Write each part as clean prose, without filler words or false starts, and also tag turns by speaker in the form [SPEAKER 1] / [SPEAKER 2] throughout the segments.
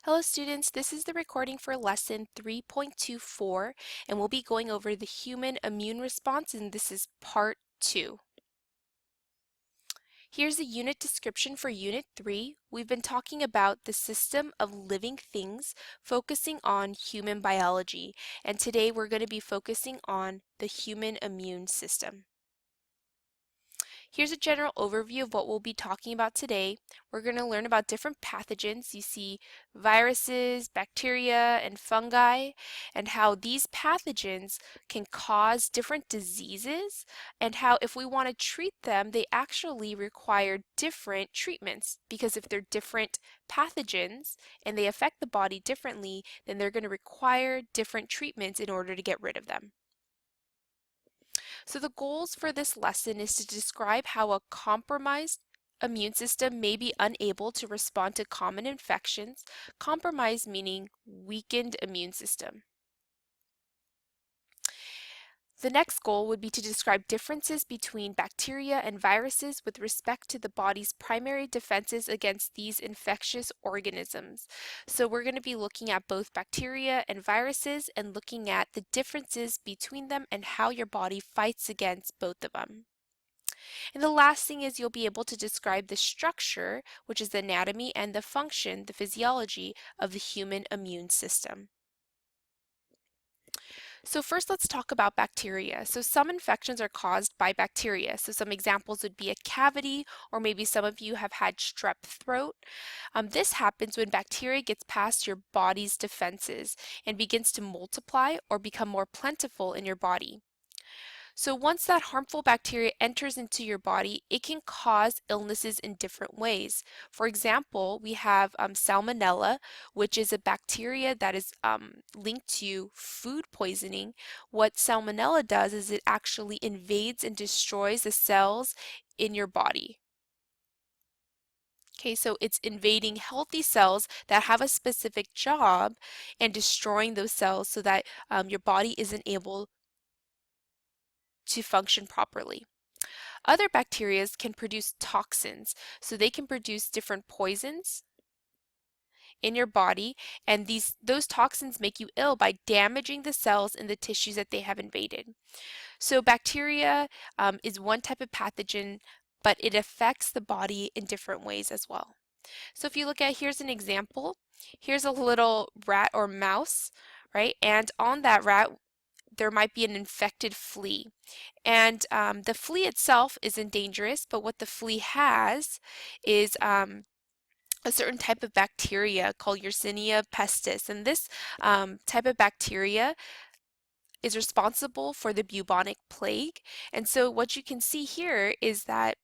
[SPEAKER 1] Hello students, this is the recording for lesson 3.24 and we'll be going over the human immune response and this is part 2. Here's the unit description for unit 3. We've been talking about the system of living things focusing on human biology and today we're going to be focusing on the human immune system. Here's a general overview of what we'll be talking about today. We're going to learn about different pathogens. You see viruses, bacteria, and fungi, and how these pathogens can cause different diseases, and how if we want to treat them, they actually require different treatments. Because if they're different pathogens and they affect the body differently, then they're going to require different treatments in order to get rid of them. So the goals for this lesson is to describe how a compromised immune system may be unable to respond to common infections, compromised meaning weakened immune system. The next goal would be to describe differences between bacteria and viruses with respect to the body's primary defenses against these infectious organisms. So we're going to be looking at both bacteria and viruses and looking at the differences between them and how your body fights against both of them. And the last thing is you'll be able to describe the structure, which is the anatomy, and the function, the physiology of the human immune system. So first let's talk about bacteria. So some infections are caused by bacteria. So some examples would be a cavity, or maybe some of you have had strep throat. This happens when bacteria gets past your body's defenses and begins to multiply or become more plentiful in your body. So once that harmful bacteria enters into your body, it can cause illnesses in different ways. For example, we have Salmonella, which is a bacteria that is linked to food poisoning. What Salmonella does is it actually invades and destroys the cells in your body. Okay, so it's invading healthy cells that have a specific job and destroying those cells so that your body isn't able to function properly. Other bacteria can produce toxins, so they can produce different poisons in your body, and those toxins make you ill by damaging the cells in the tissues that they have invaded. So bacteria is one type of pathogen, but it affects the body in different ways as well. So if you look at, here's an example. Here's a little rat or mouse, right? And on that rat, there might be an infected flea. And the flea itself isn't dangerous, but what the flea has is a certain type of bacteria called Yersinia pestis. And this type of bacteria is responsible for the bubonic plague. And so what you can see here is that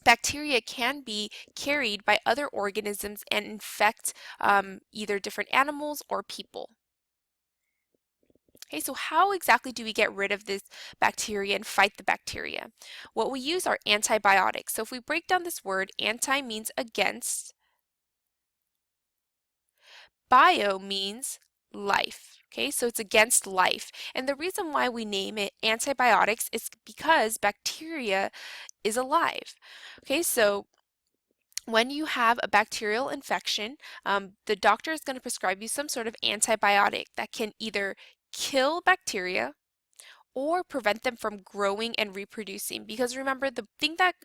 [SPEAKER 1] bacteria can be carried by other organisms and infect either different animals or people. Okay, so how exactly do we get rid of this bacteria and fight the bacteria? What we use are antibiotics. So if we break down this word, anti means against, bio means life. Okay, so it's against life. And the reason why we name it antibiotics is because bacteria is alive. Okay, so when you have a bacterial infection, the doctor is going to prescribe you some sort of antibiotic that can either kill bacteria or prevent them from growing and reproducing. Because remember, the thing that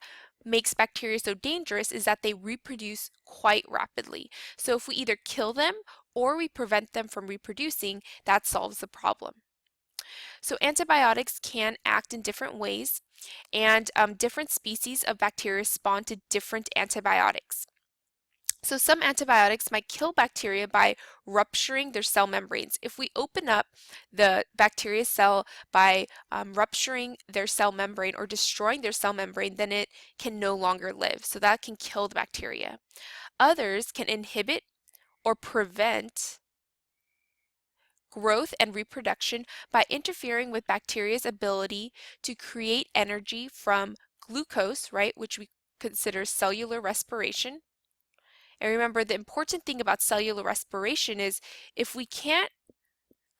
[SPEAKER 1] makes bacteria so dangerous is that they reproduce quite rapidly. So if we either kill them or we prevent them from reproducing, that solves the problem. So antibiotics can act in different ways, and different species of bacteria respond to different antibiotics. So some antibiotics might kill bacteria by rupturing their cell membranes. If we open up the bacteria cell by rupturing their cell membrane or destroying their cell membrane, then it can no longer live. So that can kill the bacteria. Others can inhibit or prevent growth and reproduction by interfering with bacteria's ability to create energy from glucose, right, which we consider cellular respiration. And remember, the important thing about cellular respiration is if we can't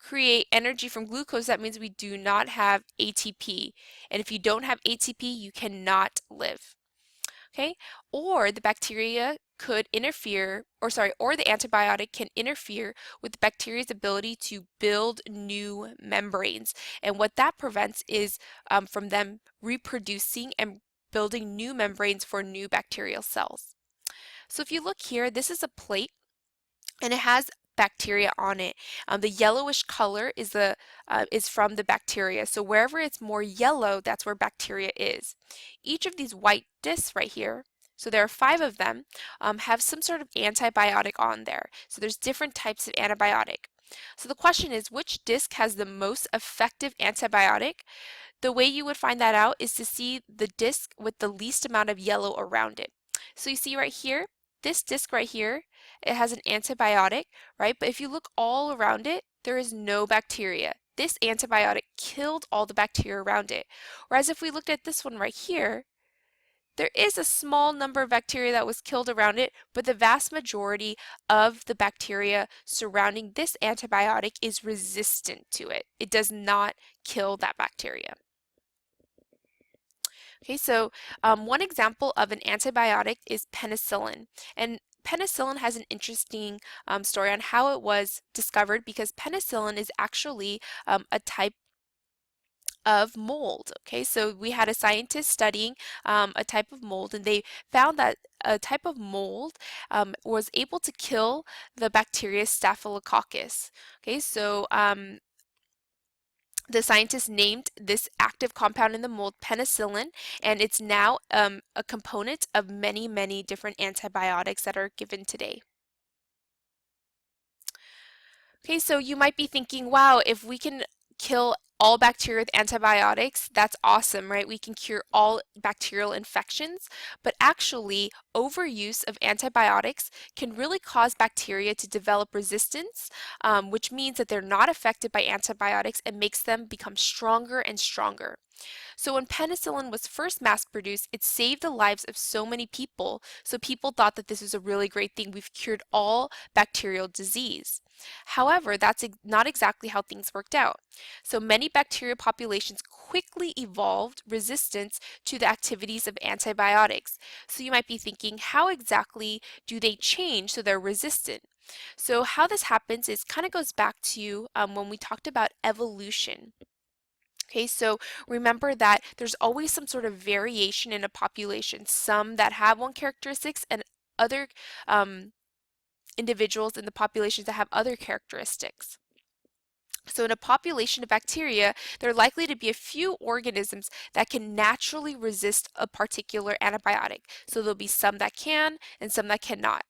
[SPEAKER 1] create energy from glucose, that means we do not have ATP. And if you don't have ATP, you cannot live. Okay? Or the bacteria could interfere, or the antibiotic can interfere with the bacteria's ability to build new membranes. And what that prevents is from them reproducing and building new membranes for new bacterial cells. So if you look here, this is a plate and it has bacteria on it. The yellowish color is from the bacteria. So wherever it's more yellow, that's where bacteria is. Each of these white discs right here, so there are 5 of them, have some sort of antibiotic on there. So there's different types of antibiotic. So the question is, which disc has the most effective antibiotic? The way you would find that out is to see the disc with the least amount of yellow around it. So you see right here, this disc right here, it has an antibiotic, right? But if you look all around it, there is no bacteria. This antibiotic killed all the bacteria around it. Whereas if we looked at this one right here, there is a small number of bacteria that was killed around it, but the vast majority of the bacteria surrounding this antibiotic is resistant to it. It does not kill that bacteria. Okay, so one example of an antibiotic is penicillin. And penicillin has an interesting story on how it was discovered because penicillin is actually a type of mold. Okay, so we had a scientist studying a type of mold, and they found that a type of mold was able to kill the bacteria Staphylococcus. Okay, so the scientists named this active compound in the mold penicillin, and it's now a component of many, many different antibiotics that are given today. Okay, so you might be thinking, wow, if we can kill all bacteria with antibiotics, that's awesome, right? We can cure all bacterial infections, but actually overuse of antibiotics can really cause bacteria to develop resistance, which means that they're not affected by antibiotics and makes them become stronger and stronger. So when penicillin was first mass produced, it saved the lives of so many people. So people thought that this was a really great thing. We've cured all bacterial disease. However, that's not exactly how things worked out. So many bacterial populations quickly evolved resistance to the activities of antibiotics. So you might be thinking, how exactly do they change so they're resistant? So how this happens is kind of goes back to when we talked about evolution. Okay, so remember that there's always some sort of variation in a population, some that have one characteristics and other individuals in the populations that have other characteristics. So in a population of bacteria, there are likely to be a few organisms that can naturally resist a particular antibiotic. So there'll be some that can and some that cannot.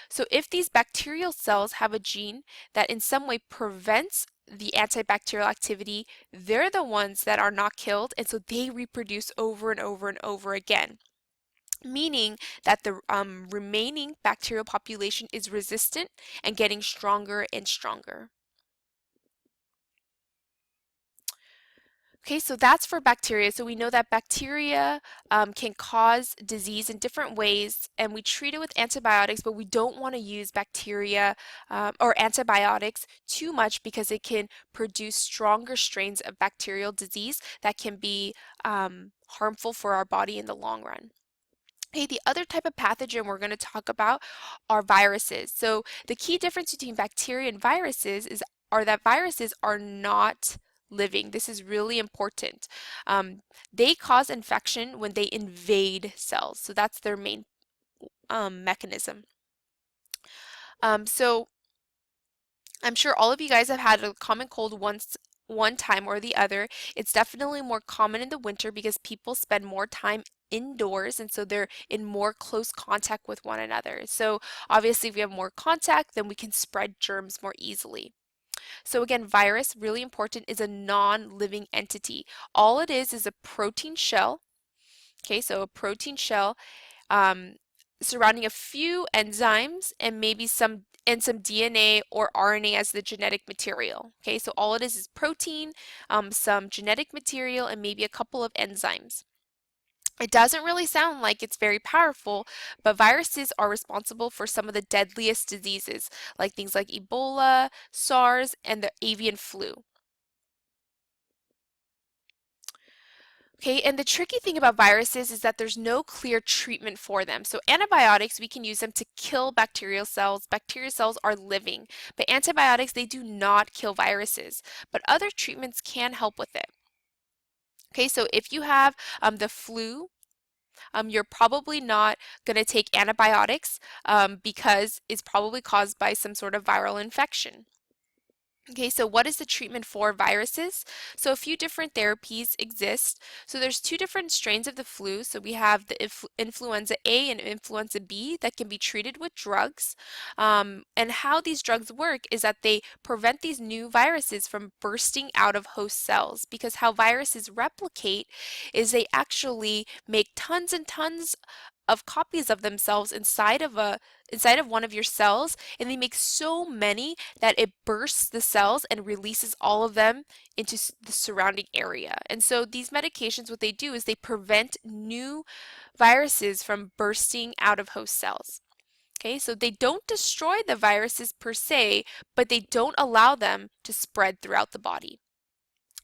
[SPEAKER 1] So if these bacterial cells have a gene that in some way prevents the antibacterial activity, they're the ones that are not killed, and so they reproduce over and over and over again, meaning that the remaining bacterial population is resistant and getting stronger and stronger. Okay, so that's for bacteria. So we know that bacteria can cause disease in different ways, and we treat it with antibiotics, but we don't want to use bacteria or antibiotics too much because it can produce stronger strains of bacterial disease that can be harmful for our body in the long run. Okay, the other type of pathogen we're going to talk about are viruses. So the key difference between bacteria and viruses are that viruses are not living. This is really important. They cause infection when they invade cells. So that's their main mechanism. So I'm sure all of you guys have had a common cold one time or the other. It's definitely more common in the winter because people spend more time indoors and so they're in more close contact with one another. So obviously if we have more contact, then we can spread germs more easily. So again, virus, really important, is a non-living entity. All it is a protein shell. Okay, so a protein shell um, surrounding a few enzymes and maybe some DNA or RNA as the genetic material. Okay, so all it is protein, some genetic material, and maybe a couple of enzymes. It doesn't really sound like it's very powerful, but viruses are responsible for some of the deadliest diseases, like things like Ebola, SARS, and the avian flu. Okay, and the tricky thing about viruses is that there's no clear treatment for them. So antibiotics, we can use them to kill bacterial cells. Bacterial cells are living, but antibiotics, they do not kill viruses, but other treatments can help with it. Okay, so if you have the flu, you're probably not going to take antibiotics because it's probably caused by some sort of viral infection. Okay, so what is the treatment for viruses? So a few different therapies exist. So there's two different strains of the flu. So we have the influenza A and influenza B that can be treated with drugs. And how these drugs work is that they prevent these new viruses from bursting out of host cells, because how viruses replicate is they actually make tons and tons of copies of themselves inside of one of your cells, and they make so many that it bursts the cells and releases all of them into the surrounding area. And so these medications, what they do is they prevent new viruses from bursting out of host cells. Okay, so they don't destroy the viruses per se, but they don't allow them to spread throughout the body.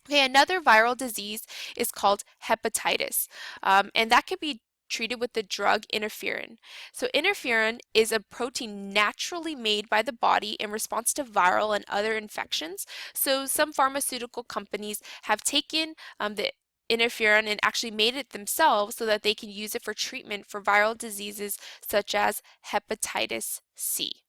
[SPEAKER 1] Okay, another viral disease is called hepatitis, and that could be treated with the drug interferon. So interferon is a protein naturally made by the body in response to viral and other infections. So some pharmaceutical companies have taken the interferon and actually made it themselves so that they can use it for treatment for viral diseases such as hepatitis C.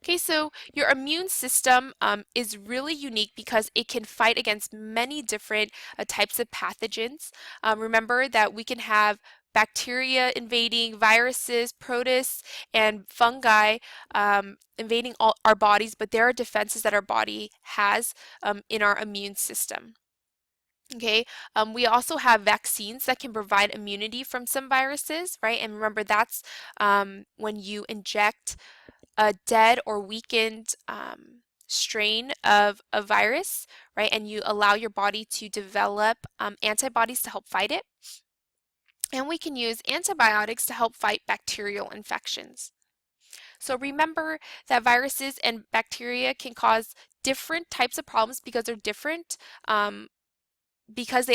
[SPEAKER 1] Okay, so your immune system is really unique because it can fight against many different types of pathogens. Remember that we can have bacteria invading, viruses, protists, and fungi invading all our bodies, but there are defenses that our body has in our immune system. Okay, we also have vaccines that can provide immunity from some viruses, right? And remember, that's when you inject a dead or weakened strain of a virus, right? And you allow your body to develop antibodies to help fight it. And we can use antibiotics to help fight bacterial infections. So remember that viruses and bacteria can cause different types of problems because they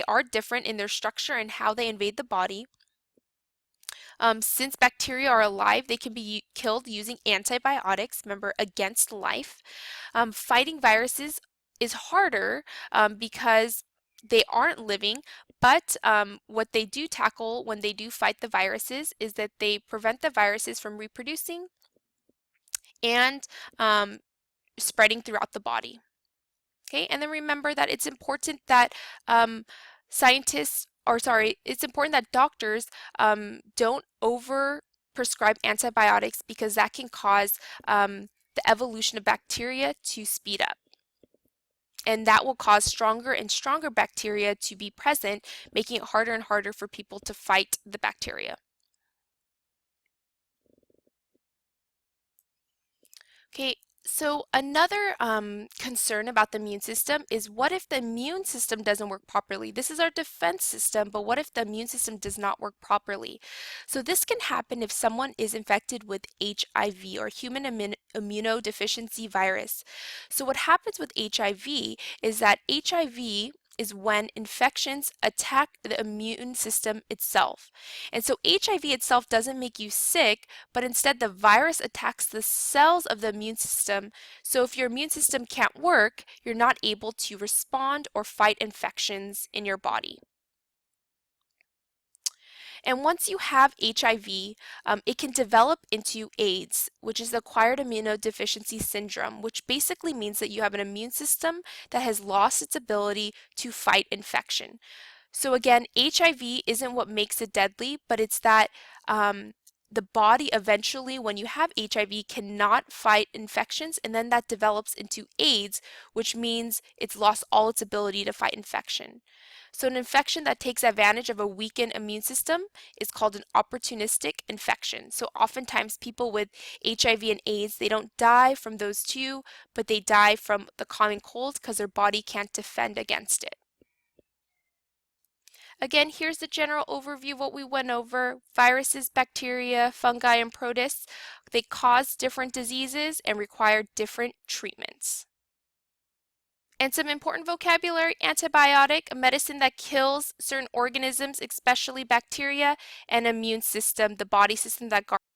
[SPEAKER 1] are different in their structure and how they invade the body. Since bacteria are alive, they can be killed using antibiotics, remember, against life. Fighting viruses is harder because they aren't living, but what they do tackle when they do fight the viruses is that they prevent the viruses from reproducing and spreading throughout the body. Okay, and then remember that it's important that it's important that doctors don't over prescribe antibiotics because that can cause the evolution of bacteria to speed up. And that will cause stronger and stronger bacteria to be present, making it harder and harder for people to fight the bacteria. Okay, so another concern about the immune system is, what if the immune system doesn't work properly? This is our defense system, but what if the immune system does not work properly? So this can happen if someone is infected with HIV, or human immunodeficiency virus. So what happens with HIV is that HIV is when infections attack the immune system itself. And so HIV itself doesn't make you sick, but instead the virus attacks the cells of the immune system. So if your immune system can't work, you're not able to respond or fight infections in your body. And once you have HIV, it can develop into AIDS, which is acquired immunodeficiency syndrome, which basically means that you have an immune system that has lost its ability to fight infection. So again, HIV isn't what makes it deadly, but it's that the body eventually, when you have HIV, cannot fight infections, and then that develops into AIDS, which means it's lost all its ability to fight infection. So an infection that takes advantage of a weakened immune system is called an opportunistic infection. So oftentimes people with HIV and AIDS, they don't die from those two, but they die from the common cold because their body can't defend against it. Again, here's the general overview of what we went over. Viruses, bacteria, fungi, and protists, they cause different diseases and require different treatments. And some important vocabulary: antibiotic, a medicine that kills certain organisms, especially bacteria, and immune system, the body system that guards